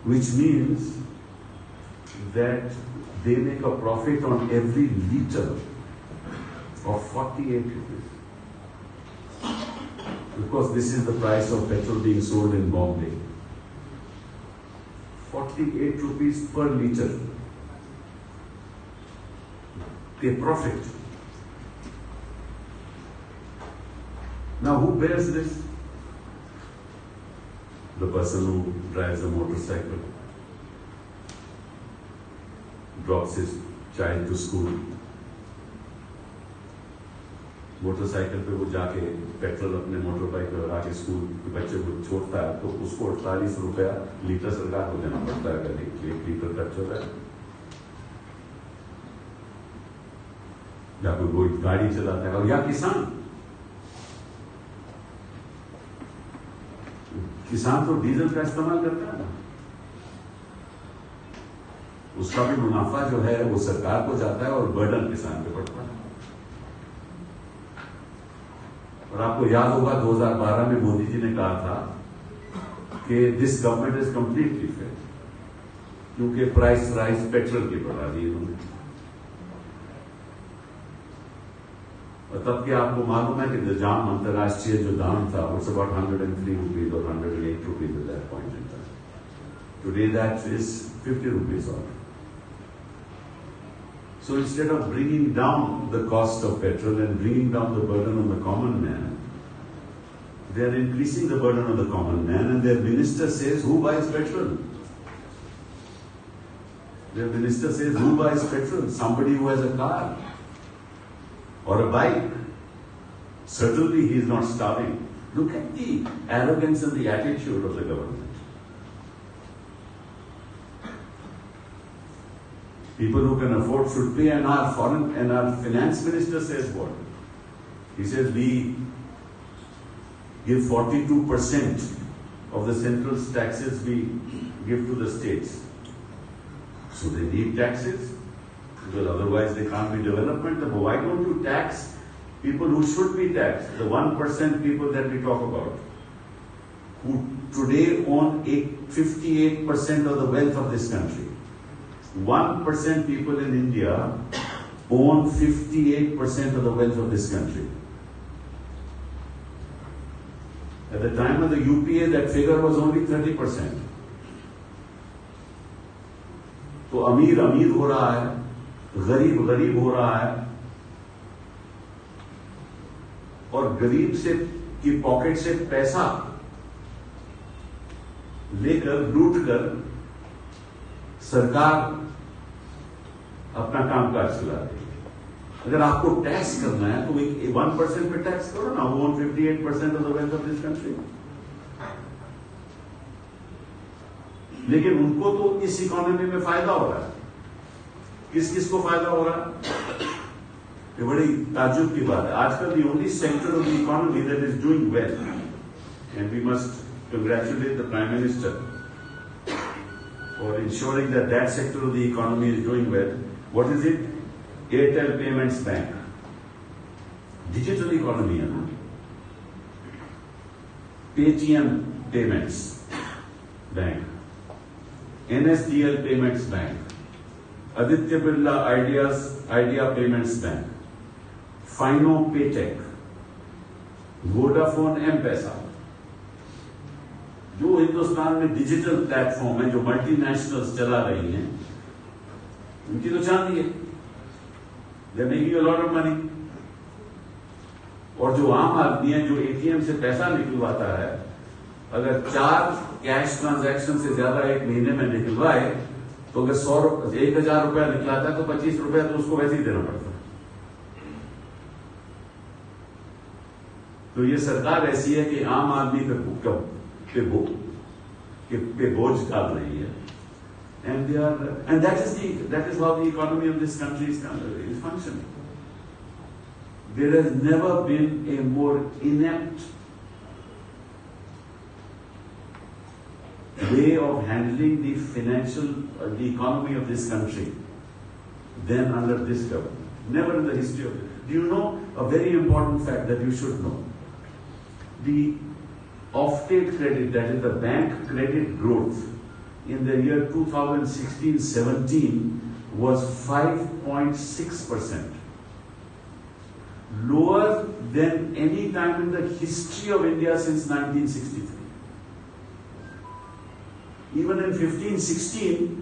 which means that they make a profit on every liter of 48 rupees. Because this is the price of petrol being sold in Bombay. 48 rupees per liter. They profit. Now who bears this? The person who drives a motorcycle, drops his child to school. Motorcycle पे वो जाके petrol अपने motor bike पे लगा के school के बच्चे को छोड़ता है, तो उसको 48 रुपया लीटर सरकार को देना पड़ता है अगर 1 लीटर खर्च हो रहा है। या कोई गाड़ी चलाता है, और या किसान तो डीजल का इस्तेमाल करता है ना, उसका भी मुनाफा जो है वो सरकार को जाता है और बर्डन किसान पे पड़ता है। और आपको याद होगा 2012 में मोदी जी ने कहा था कि this government is completely fair, क्योंकि प्राइस राइज पेट्रोल की बढ़ा दी इन्होंने। और तब कि आपको मालूम है कि जाम अंतर्राष्ट्रीय जो दाम था वो अबाउट 103 रुपीज और 108 rupees at that point in time. Today that is 50 rupees of. So instead of bringing down the cost of petrol and bringing down the burden on the common man, they are increasing the burden on the common man, and their minister says, who buys petrol? Their minister says, who buys petrol? Somebody who has a car or a bike. Certainly he is not starving. Look at the arrogance and the attitude of the government. People who can afford should pay, and our finance minister says what? He says we give 42% of the central taxes we give to the states. So they need taxes, because otherwise they can't be development. But why don't you tax people who should be taxed? The 1% people that we talk about, who today own 58% of the wealth of this country. 1% people in India own 58% of the wealth of this country. At the time of the UPA, that figure was only 30%. तो अमीर अमीर हो रहा है, गरीब गरीब हो रहा है, और गरीब से की पॉकेट से पैसा लेकर लूट कर सरकार अपना कामकाज चला रही है। अगर आपको टैक्स करना है तो 1% पे टैक्स करो ना, वो 58% of the wealth of this country. लेकिन उनको तो इस इकोनॉमी में फायदा हो रहा है। किस किस को फायदा हो रहा है? ये बड़ी ताज्जुब की बात है। आजकल the only sector of the economy that is doing well, and we must congratulate the prime minister for ensuring that that sector of the economy is doing well. What is it? Airtel Payments Bank. Digital economy है ना? Paytm Payments Bank, NSDL Payments Bank, Aditya Birla Idea Payments Bank, Fino Paytech, Vodafone M-Pesa. जो हिंदुस्तान में digital platform है, जो multinationals चला रही हैं, उनकी तो चांदी है। They are making a lot of money. और जो आम आदमी है, जो एटीएम से पैसा निकलवाता है, अगर 4 कैश ट्रांजैक्शन से ज्यादा एक महीने में निकलवाए, तो अगर 1000 रुपया निकलाता है तो 25 रुपया तो उसको वैसे ही देना पड़ता है। तो ये सरकार ऐसी है कि आम आदमी पे बोझ डाल रही है, and that is how the economy of this country is functioning. There has never been a more inept way of handling the economy of this country than under this government. Never in the history of it. Do you know a very important fact that you should know? The off-take credit, that is the bank credit growth in the year 2016-17 was 5.6%. Lower than any time in the history of India since 1963. Even in 15-16,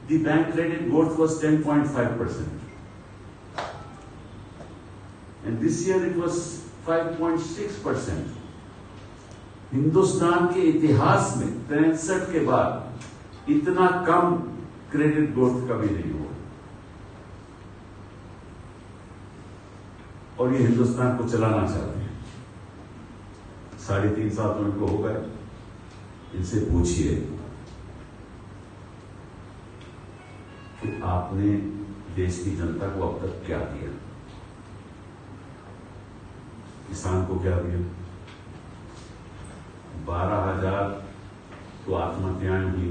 the bank credit growth was 10.5%. And this year it was 5.6%. Hindustan के इतिहास में 63 के बाद इतना कम credit growth कभी नहीं हुआ। और ये हिंदुस्तान को चलाना चाहते हैं। 3.5 साल तो इनको हो गए। इनसे पूछिए कि आपने देश की जनता को अब तक क्या दिया? किसान को क्या दिया? 12,000 तो आत्महत्याएं हुई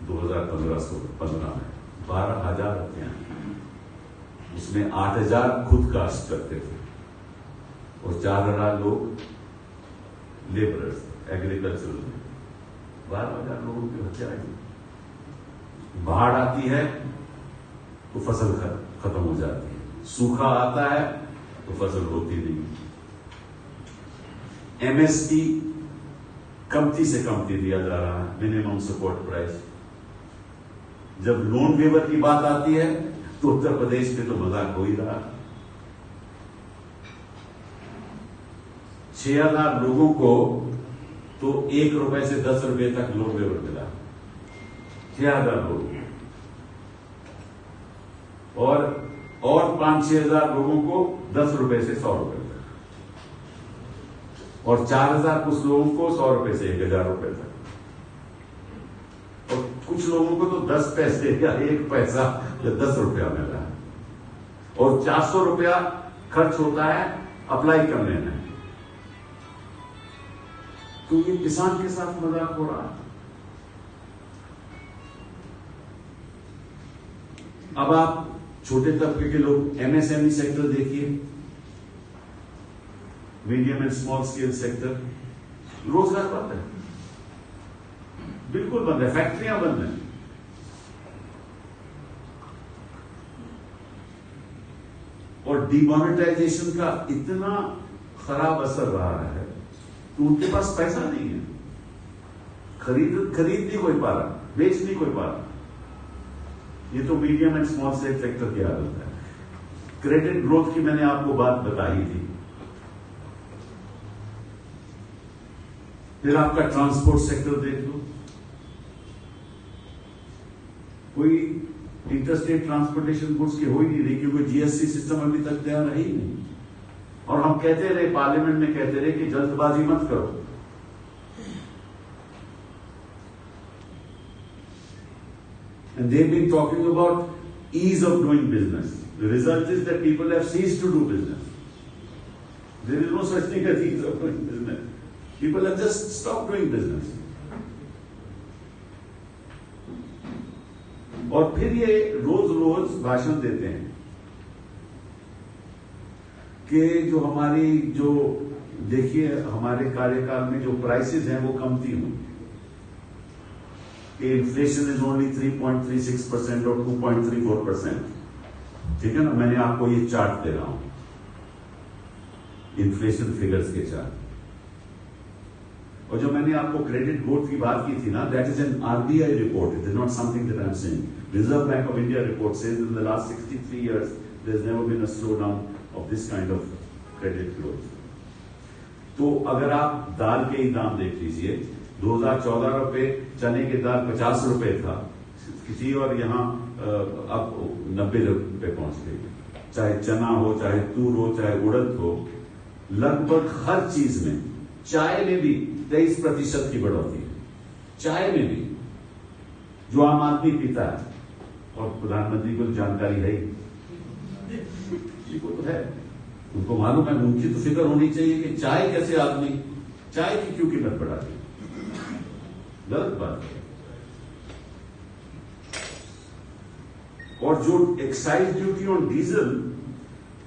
2015 में, 12,000 हत्याएं। उसमें 8,000 खुद कास्ट करते थे और 4,000 लोग लेबरर्स, एग्रीकल्चरल में। 12,000 लोगों की हत्या हुई। बाढ़ आती है तो फसल खत्म हो जाती है, सूखा आता है तो फसल होती नहीं। एमएसपी कमती से कमती दिया जा रहा है, मिनिमम सपोर्ट प्राइस। जब लोन वेवर की बात आती है तो उत्तर प्रदेश में तो मजाक हो ही रहा। 6,000 लोगों को तो 1 रुपए से 10 रुपए तक लोन वेवर मिला। 6,000 लोग और 5-6,000 लोगों को 10 रुपए से 100 रुपए तक, और 4,000 कुछ लोगों को 100 रुपए से 1,000 रुपए तक, और कुछ लोगों को तो 10 पैसे या 1 पैसा या 10 रुपया मिला है, और 400 रुपया खर्च होता है अप्लाई करने में। तो ये किसान के साथ मजाक हो रहा है। अब आप छोटे तबके के लोग, एमएसएमई सेक्टर देखिए, medium and small scale sector, रोजगार बंद है, बिल्कुल बंद है, फैक्ट्रियां बंद हैं। और डिमोनेटाइजेशन का इतना खराब असर रहा है तो उनके पास पैसा नहीं है, खरीद नहीं कोई पा रहा, बेच नहीं कोई पा रहा। ये तो मीडियम एंड स्मॉल सेक्टर की हालत है। क्रेडिट ग्रोथ की मैंने आपको बात बताई थी। फिर आपका ट्रांसपोर्ट सेक्टर देख लो, कोई इंटरस्टेट ट्रांसपोर्टेशन गुड्स की हो ही नहीं रही, क्योंकि जीएसटी सिस्टम अभी तक तैयार है ही नहीं। और हम कहते रहे, पार्लियामेंट में कहते रहे कि जल्दबाजी मत करो। And they've been talking about ease of doing business. The result is that people have ceased to do business. There is no such thing as ease of doing business. People have just stopped doing business. और फिर ये रोज रोज भाषण देते हैं कि जो देखिए हमारे कार्यकाल में जो प्राइसेस हैं वो कमती हुई, कि इन्फ्लेशन इज ओनली 3.36% और 2.34%। ठीक है ना, मैंने आपको ये चार्ट दे रहा हूं, इन्फ्लेशन फिगर्स के चार्ट। और जो मैंने आपको क्रेडिट ग्रोथ की बात की थी ना, that is an RBI report, it is not something that I am saying. Reserve bank of India report says in the last 63 years there is never been a slow down of this kind of credit growth. तो अगर आप दाल के ही दाम देख लीजिए, 2014 रुपए चने की दाल 50 रुपए था किसी, और यहाँ अब 90 रुपए पहुंच गई। चाहे चना हो, चाहे तूर हो, चाहे उड़द हो, लगभग हर चीज में, चाय में भी 23% की बढ़ोतरी है। चाय में भी, जो आम आदमी पीता है, और प्रधानमंत्री को जानकारी है ही, को तो है, उनको मालूम है, उनकी तो फिक्र होनी चाहिए कि चाय कैसे आदमी, चाय की क्यों कीमत बढ़ा दी, गलत बात है। और जो excise duty on diesel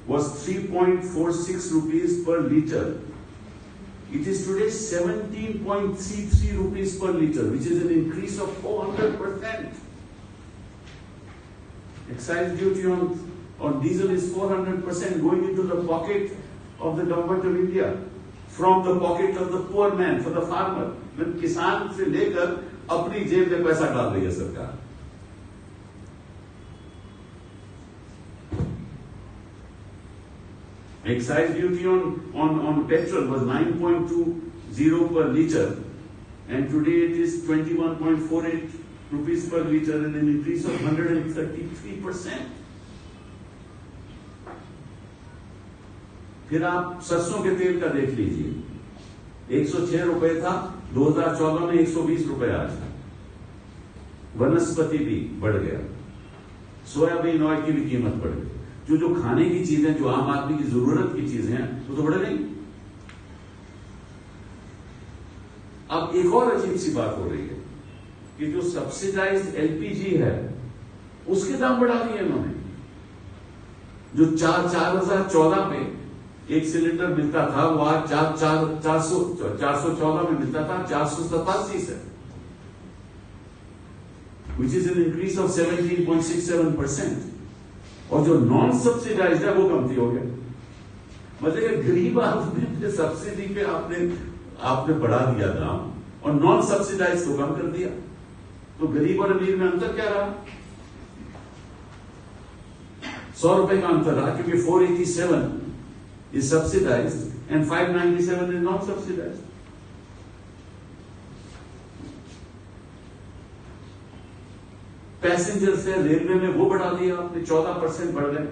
was 3.46 rupees per liter It is today 17.33 rupees per liter, which is an increase of 400%. Excise duty on diesel is 400% going into the pocket of the government of India, from the pocket of the poor man, for the farmer. किसान से लेकर अपनी जेब में पैसा डाल रही है सरकार. Excise duty on petrol was 9.20 per liter, and today it is 21.48 rupees per liter, and an increase of 133%. फिर आप सरसों के तेल का देख लीजिए, 106 रुपए था 2014 में, 120 रुपए आज. वनस्पति भी बढ़ गया, सोयाबीन ऑयल की भी कीमत बढ़ गई. जो खाने की चीजें, जो आम आदमी की जरूरत की चीजें हैं, वो तो बढ़ गई. अब एक और अजीब सी बात हो रही है कि जो सब्सिडाइज्ड एलपीजी है उसके दाम बढ़ा दिए इन्होंने. जो 2014 में एक सिलेंडर मिलता था, वो आज 414 में मिलता था 487 से, which is an increase of 17.67%. और जो नॉन सब्सिडाइज्ड है वो कमती हो गया. मतलब गरीब आदमी सब्सिडी पे आपने बढ़ा दिया दाम और नॉन सब्सिडाइज को कम कर दिया, तो गरीब और अमीर में अंतर क्या रहा? 100 रुपए का अंतर रहा, क्योंकि 487 is subsidised and 597 is non subsidised. Passenger से रेलवे में वो बढ़ा दिया आपने, 14% बढ़ गए.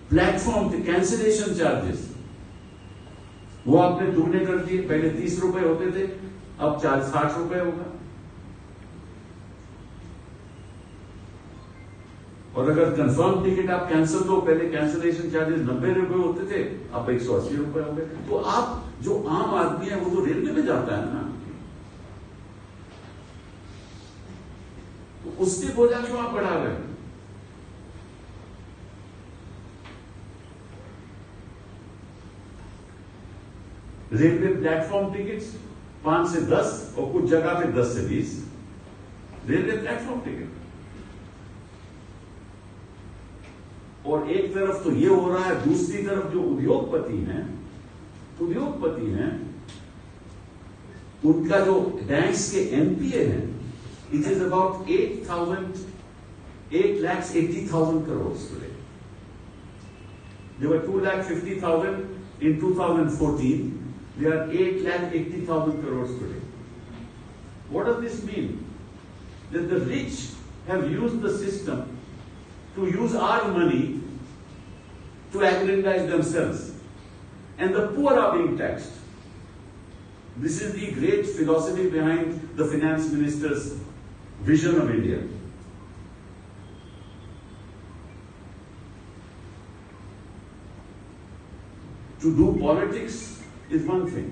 प्लेटफॉर्म पे कैंसिलेशन चार्जेस वो आपने दुगने कर दिए. पहले 30 रुपए होते थे, अब 60 रुपए होगा. और अगर कंफर्म टिकट आप कैंसिल दो, पहले कैंसिलेशन चार्जेस 90 रुपए होते थे, अब 180 रुपए हो गए. तो आप जो आम आदमी है वो तो रेलवे में जाता है ना, तो उसकी बोझा क्यों आप बढ़ा रहे हैं? रेलवे प्लेटफॉर्म टिकट्स 5 से 10 और कुछ जगह पे 10 से 20 रेलवे प्लेटफॉर्म टिकट. और एक तरफ तो ये हो रहा है, दूसरी तरफ जो उद्योगपति हैं उनका जो बैंक्स के एनपीए हैं, it is about 8,80,000 crores today. They were 2,50,000 in 2014. They are 8,80,000 crores today. What does this mean? That the rich have used the system to use our money to aggrandize themselves, and the poor are being taxed. This is the great philosophy behind the finance minister's vision of India. To do politics is one thing,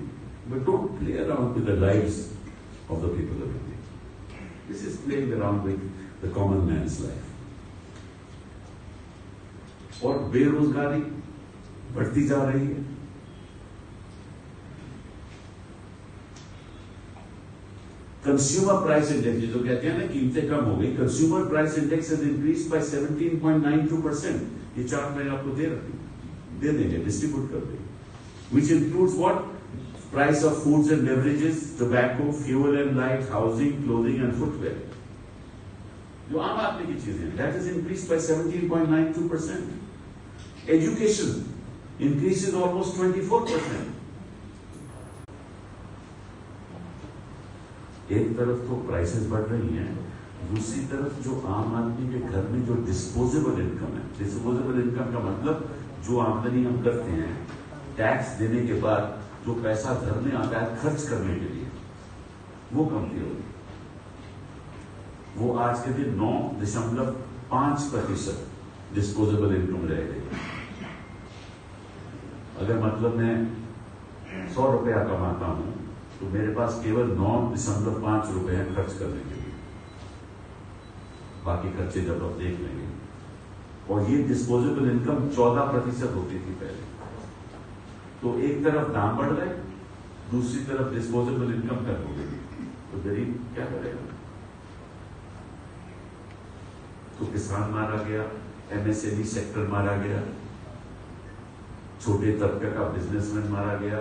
but don't play around with the lives of the people of India. This is playing around with the common man's life. और बेरोजगारी बढ़ती जा रही है. Consumer price index, जो कहते हैं ना कीमतें कम हो गई, consumer price index has increased by 17.92%. ये चार्ट मैं आपको दे देंगे, डिस्ट्रीब्यूट कर देंगे. Which includes what? Price of foods and beverages, tobacco, fuel and light, housing, clothing and footwear. जो आम आदमी की चीजें हैं, that has increased by 17.92%. Education increases almost 24%. एक तरफ तो प्राइसेस बढ़ रही हैं, दूसरी तरफ जो आम आदमी के घर में जो डिस्पोजेबल इनकम है, डिस्पोजेबल इनकम का मतलब जो आमदनी हम करते हैं टैक्स देने के बाद जो पैसा घर में आता है खर्च करने के लिए, वो कमती होगी. वो आज के दिन 9.5% डिस्पोजेबल इनकम रह गई. अगर मतलब मैं 100 रुपया कमाता हूं तो मेरे पास केवल 9.5 रुपए हैं खर्च करने के लिए, बाकी खर्चे जब आप देख लेंगे. और ये डिस्पोजेबल इनकम 14% होती थी पहले. तो एक तरफ दाम बढ़ रहे, दूसरी तरफ डिस्पोजेबल इनकम कम हो गई, तो गरीब क्या करेगा? तो किसान मारा गया, एमएसएमई सेक्टर मारा गया, छोटे तबके का बिजनेसमैन मारा गया,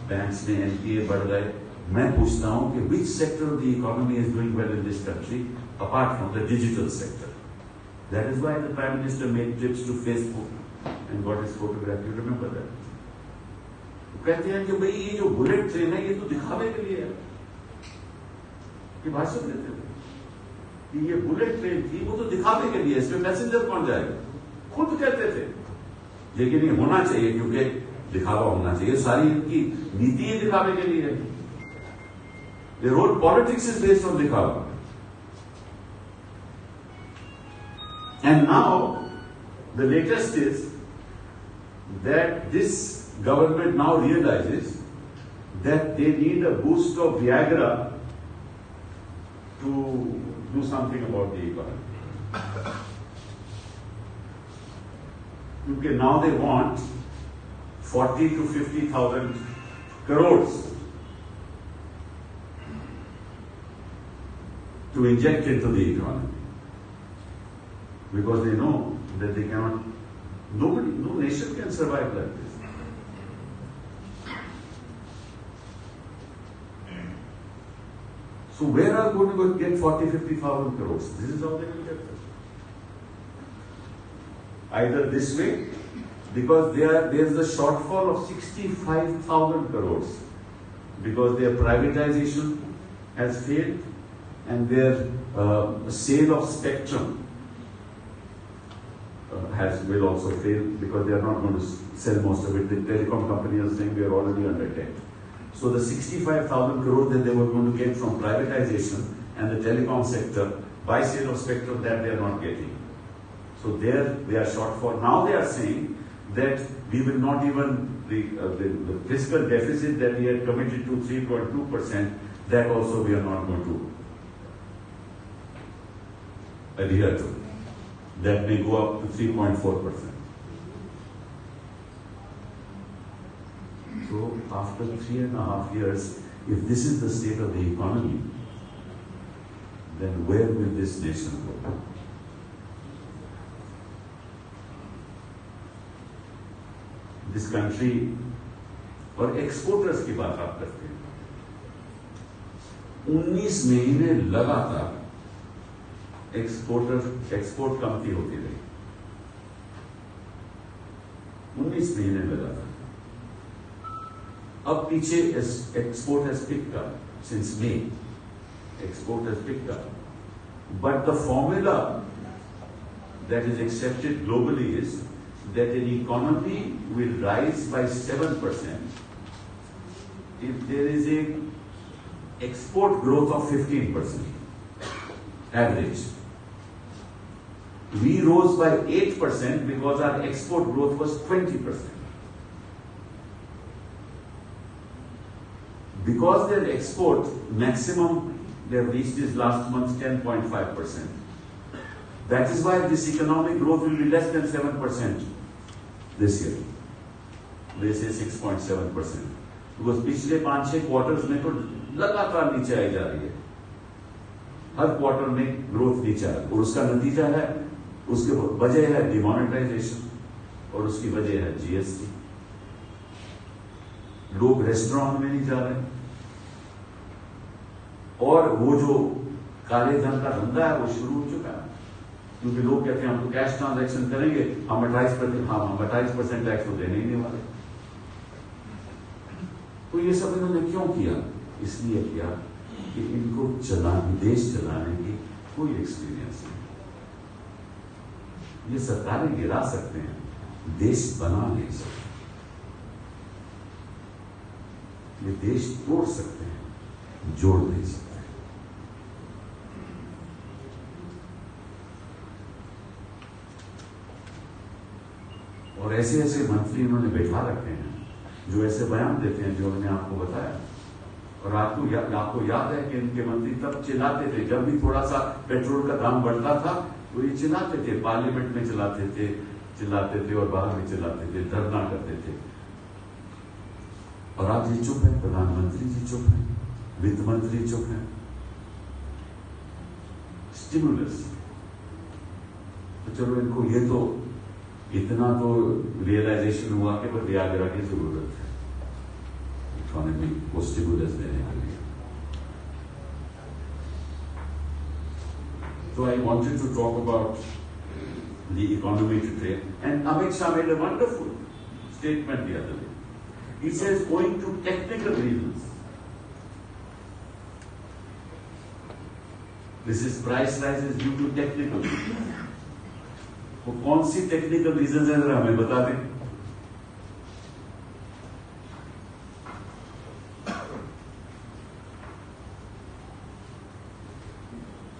बैंक्स में एनपीए बढ़ गए। मैं पूछता हूं कि which sector of the economy is doing well in this country apart from the digital sector? That is why the prime minister made trips to Facebook and got his photograph. You remember that? कहते हैं कि भाई ये जो bullet train है ये तो दिखावे के लिए है। ये भाषण देते थे कि ये बुलेट ट्रेन थी, वो तो दिखावे के लिए, इसमें पैसेंजर कौन जाएगा, खुद कहते थे। लेकिन ये होना चाहिए क्योंकि दिखावा होना चाहिए, सारी इनकी नीति ही दिखावे के लिए है। The whole politics is based on दिखावा। And now the latest is that this government now realizes that they need a boost of Viagra to do something about the economy. Because now they want 40 to 50,000 crores to inject into the economy, because they know that they cannot, no nation can survive like this. So where are going to get 40, 50,000 crores? This is how they will get it. Either this way, because there's a shortfall of 65,000 crores, because their privatization has failed and their sale of spectrum will also fail, because they are not going to sell most of it. The telecom companies are saying we are already under debt. So the 65,000 crores that they were going to get from privatization and the telecom sector by sale of spectrum, that they are not getting. So there they are shortfall. Now they are saying that we will not even, the fiscal deficit that we had committed to 3.2%, that also we are not going to adhere to. That may go up to 3.4%. So after 3.5 years, if this is the state of the economy, then where will this nation go? This country, और exporters की बात आप करते हैं, 19 महीने लगातार export कमती होती रही, 19 महीने लगातार। अब पीछे export has picked up since may, export has picked up, but the formula that is accepted globally is that an economy will rise by 7% if there is a export growth of 15% average. We rose by 8% because our export growth was 20%. Because their export maximum, they have reached this last month 10.5%. That is why this economic growth will be less than 7% this year. They say 6.7%. Because पिछले 5-6 quarters में तो लगातार नीचे आई जा रही है, हर quarter में growth नीचे है, और उसका नतीजा है, उसकी वजह है डिमोनेटाइजेशन और उसकी वजह है जीएसटी। लोग रेस्टोरेंट में नहीं जा रहे, और वो जो काले धन का धंधा है वो शुरू हो चुका है, क्योंकि लोग कहते हैं हम तो कैश ट्रांजैक्शन करेंगे, हम 28% टैक्स तो देने ही नहीं वाले। तो ये सब इन्होंने क्यों किया? इसलिए किया कि इनको देश चलाने की कोई एक्सपीरियंस नहीं। ये सरकारें गिरा सकते हैं, देश बना नहीं सकते। ये देश तोड़ सकते हैं, जोड़ नहीं सकते। और ऐसे ऐसे मंत्री इन्होंने बैठा रखे हैं जो ऐसे बयान देते हैं जो मैंने आपको बताया। और आपको याद है कि इनके मंत्री तब चिल्लाते थे, जब भी थोड़ा सा पेट्रोल का दाम बढ़ता था तो ये चिल्लाते थे, पार्लियामेंट में चिल्लाते थे चिल्लाते थे और बाहर भी चिल्लाते थे, धरना करते थे। और आज ये चुप है, प्रधानमंत्री जी चुप है, वित्त मंत्री चुप है। स्टिमुलस, तो चलो इनको ये तो इतना तो रियलाइजेशन हुआ कि वियाग्रा की जरूरत है इकोनॉमी को स्टिमुलस देने के लिए। So I wanted to talk about the economy today, and Amit Shah made a wonderful statement the other day. He says, owing to technical reasons, this is price rise is due to technical reasons. वो कौन सी technical reason है जरा हमें बता दें।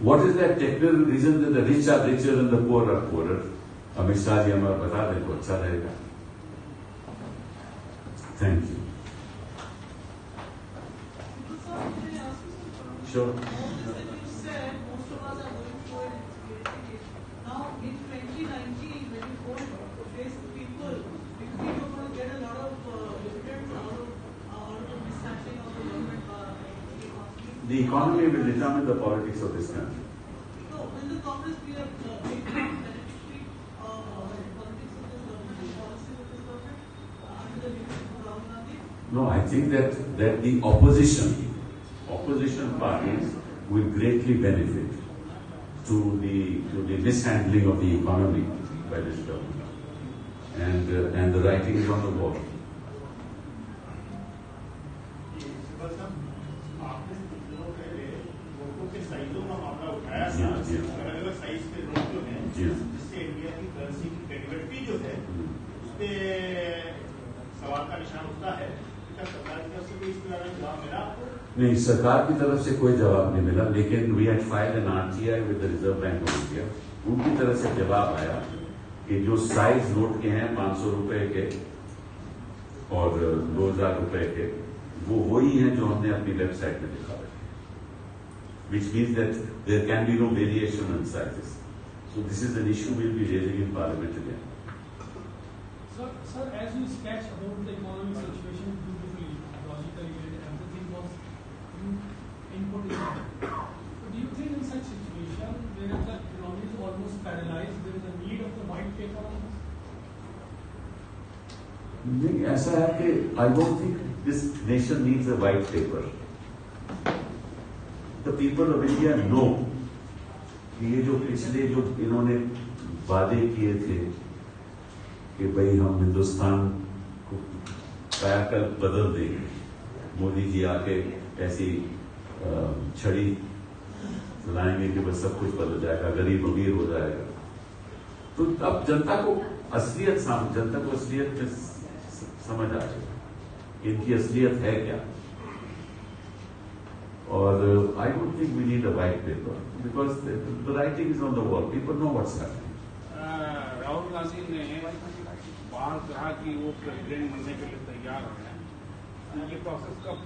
What is that technical reason that the rich are richer and the poor are poorer? Amit Shah ji हमें बता दें तो अच्छा रहेगा। Thank you. Sure. The economy will determine the politics of this country. So, in the Congress, we have politics of this government under the leadership of Rahul Gandhi. No, I think that the opposition parties will greatly benefit to the mishandling of the economy by this government, and the writing is on the wall. अलग-अलग size के note जो हैं, जिससे India की currency की credibility जो है, उसपे सवाल का निशान उठता है। क्या सरकार की तरफ से कोई इस तरह का जवाब मिला आपको? नहीं, सरकार की तरफ से कोई जवाब नहीं मिला, लेकिन we had filed an RTI with the reserve bank of India. उनकी तरफ से जवाब आया कि जो साइज नोट के हैं 500 रुपए के और 2000 रुपए के, वो वही हैं जो हमने अपनी वेबसाइट में दिखा रखे, which means that there can be no variation in sizes. So this is an issue we'll be raising in Parliament again. Sir, as you sketch about the economic situation beautifully, logically, and everything was input in that. So do you think in such situation, where the economy is almost paralyzed, there is a need of the white paper on this? नहीं, ऐसा है कि I don't think this nation needs a white paper. The people of India know कि ये जो पिछले जो इन्होंने वादे किए थे कि भाई हम हिंदुस्तान को कायाकल्प बदल देंगे, मोदी जी आके ऐसी छड़ी लाएंगे कि बस सब कुछ बदल जाएगा, गरीब अमीर हो जाएगा। तो अब जनता को असलियत में समझ आ जाएगा इनकी असलियत है क्या। और I don't think we need a white paper because the writing is on the wall. People know what's happening. Rahul Gandhi ने बाहर कहा कि वो प्रेसिडेंट बनने के लिए तैयार हैं। ये प्रोसेस कब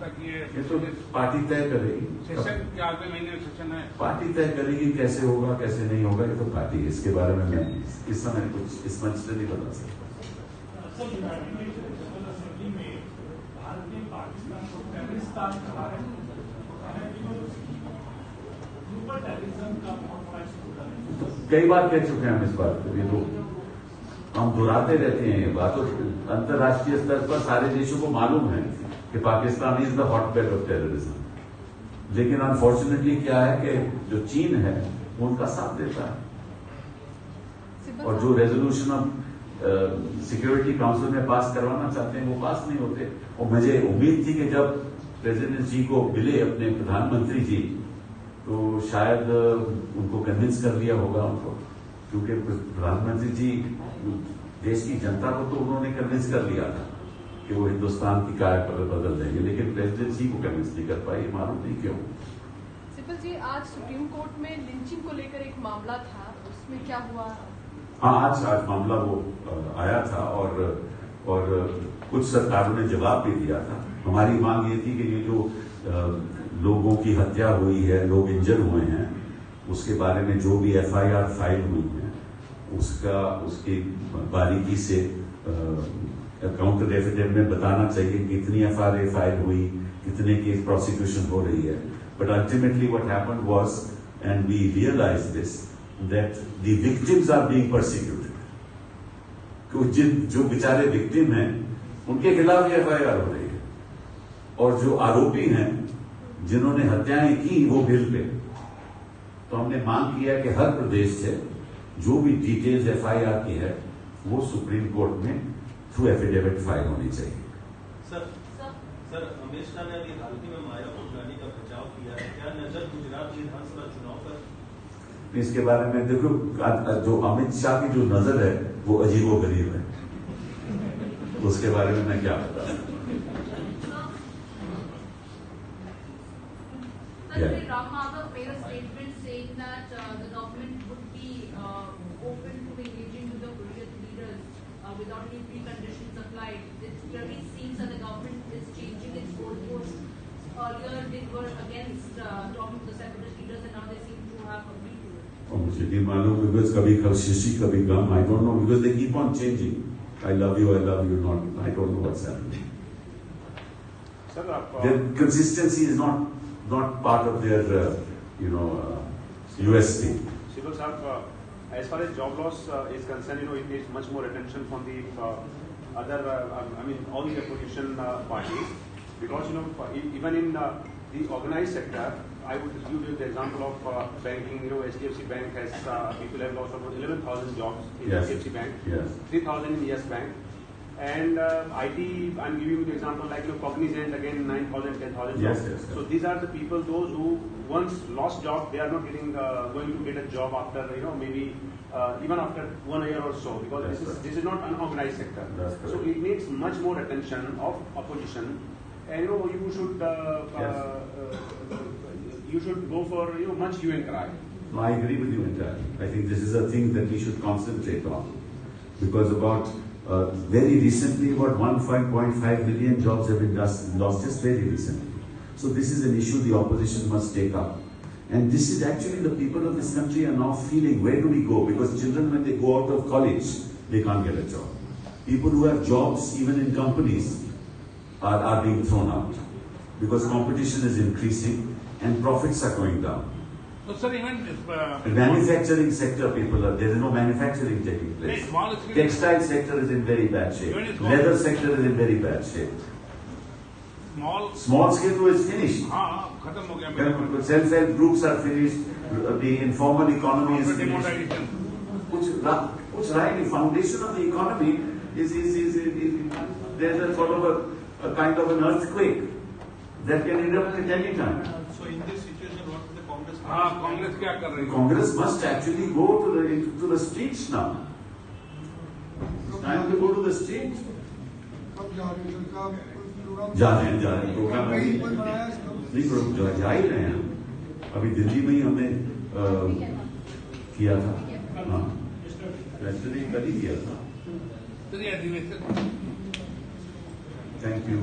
तक ये तो पार्टी तय करेगी। सेशन के अगले महीने सेशन है। पार्टी तय करेगी कैसे होगा कैसे नहीं होगा, ये तो पार्टी, इसके बारे में मैं इस समय कुछ इस मंच से नहीं बता सकता। कई बार कह चुके हैं हम इस बात को, ये तो हम दोहराते रहते हैं ये बात। तो अंतर्राष्ट्रीय स्तर पर सारे देशों को मालूम है कि Pakistan is the hotbed of terrorism, लेकिन अनफॉर्चुनेटली क्या है कि जो चीन है वो उनका साथ देता है, और जो रेजोल्यूशन ऑफ सिक्योरिटी काउंसिल में पास करवाना चाहते हैं वो पास नहीं होते। और मुझे उम्मीद थी कि जब प्रेसिडेंट जी को मिले अपने प्रधानमंत्री जी, तो शायद उनको कन्विंस कर लिया होगा उनको, क्योंकि प्रधानमंत्री जी देश की जनता को तो उन्होंने कन्विंस कर लिया था कि वो हिंदुस्तान की कायाकल्प बदल देंगे, लेकिन प्रेसिडेंट जी को कन्विंस नहीं कर पाई, मालूम नहीं क्यों। सिबल जी, आज सुप्रीम कोर्ट में लिंचिंग को लेकर एक मामला था, उसमें क्या हुआ? हाँ, आज मामला वो आया था और कुछ सरकारों ने जवाब भी दिया था। हमारी मांग ये थी कि ये जो लोगों की हत्या हुई है, लोग इंजर हुए हैं, उसके बारे में जो भी FIR फाइल हुई है उसकी बारीकी से काउंटर एफिडेविट में बताना चाहिए कि कितनी एफआईआर फाइल हुई, कितने केस प्रोसिक्यूशन हो रही है. But ultimately what happened was, and we realise this, that the victims are being persecuted. जो बेचारे विक्टिम हैं उनके खिलाफ ही एफआईआर हो रही है, और जो आरोपी हैं जिन्होंने हत्याएं की वो बिल पे. तो हमने मांग किया कि हर प्रदेश से जो भी डिटेल्स एफआईआर की है वो सुप्रीम कोर्ट में थ्रू एफिडेविट फाइल होनी चाहिए. सर अमित शाह ने अभी हाल ही में माया भोजनानी का बचाव किया है, क्या नजर गुजरात विधानसभा चुनाव पर? इसके बारे में देखो, जो अमित शाह की जो नजर है वो अजीबोगरीब है, उसके बारे में मैं क्या बताऊं. Ram Madhav made a statement saying that the government would be open to engaging with the Korean leaders without any preconditions applied. It clearly seems that the government is changing its goalposts. Earlier they were against talking to the separatist leaders, and now they seem to have agreed to it. मुझे नहीं मालूम, because कभी खुशी कभी गम, I don't know, because they keep on changing. I love you, not. I don't know what's happening. Sir, their consistency is not part of their, USP. Sibal sir, as far as job loss is concerned, it needs much more attention from the other, all the opposition parties, because even in the organized sector, I would give you the example of banking. HDFC Bank has people have lost about 11,000 jobs in HDFC Bank, 3,000 in Yes Bank. And IT, I'm giving you the example like Cognizant, again 9,000, 10,000 jobs. Yes. So these are the people, those who once lost job, they are not going to get a job after, maybe even after 1 year or so, because this is not unorganized sector. So it needs much more attention of opposition, and you should go for much hue and cry. No, I agree with you entirely. I think this is a thing that we should concentrate on, because very recently, about 1.5 million jobs have been lost just very recently. So this is an issue the opposition must take up. And this is actually the people of this country are now feeling, where do we go? Because children, when they go out of college, they can't get a job. People who have jobs, even in companies, are being thrown out. Because competition is increasing and profits are going down. So, sir, even manufacturing sector, there is no manufacturing taking place. Textile sector is in very bad shape. Leather sector is in very bad shape. Small scale is finished. Self-help groups are finished. The informal economy is finished. Which right, the foundation of the economy is there's a sort of a kind of an earthquake that can erupt at any time. So in this situation, what will the Congress do? Congress क्या कर रही है? Congress must actually go to the streets now. It's time to go to the streets. जा रहे हैं programme नहीं जा ही रहे हैं. अभी दिल्ली में ही हमने किया था. हाँ, कल ही किया था. Thank you.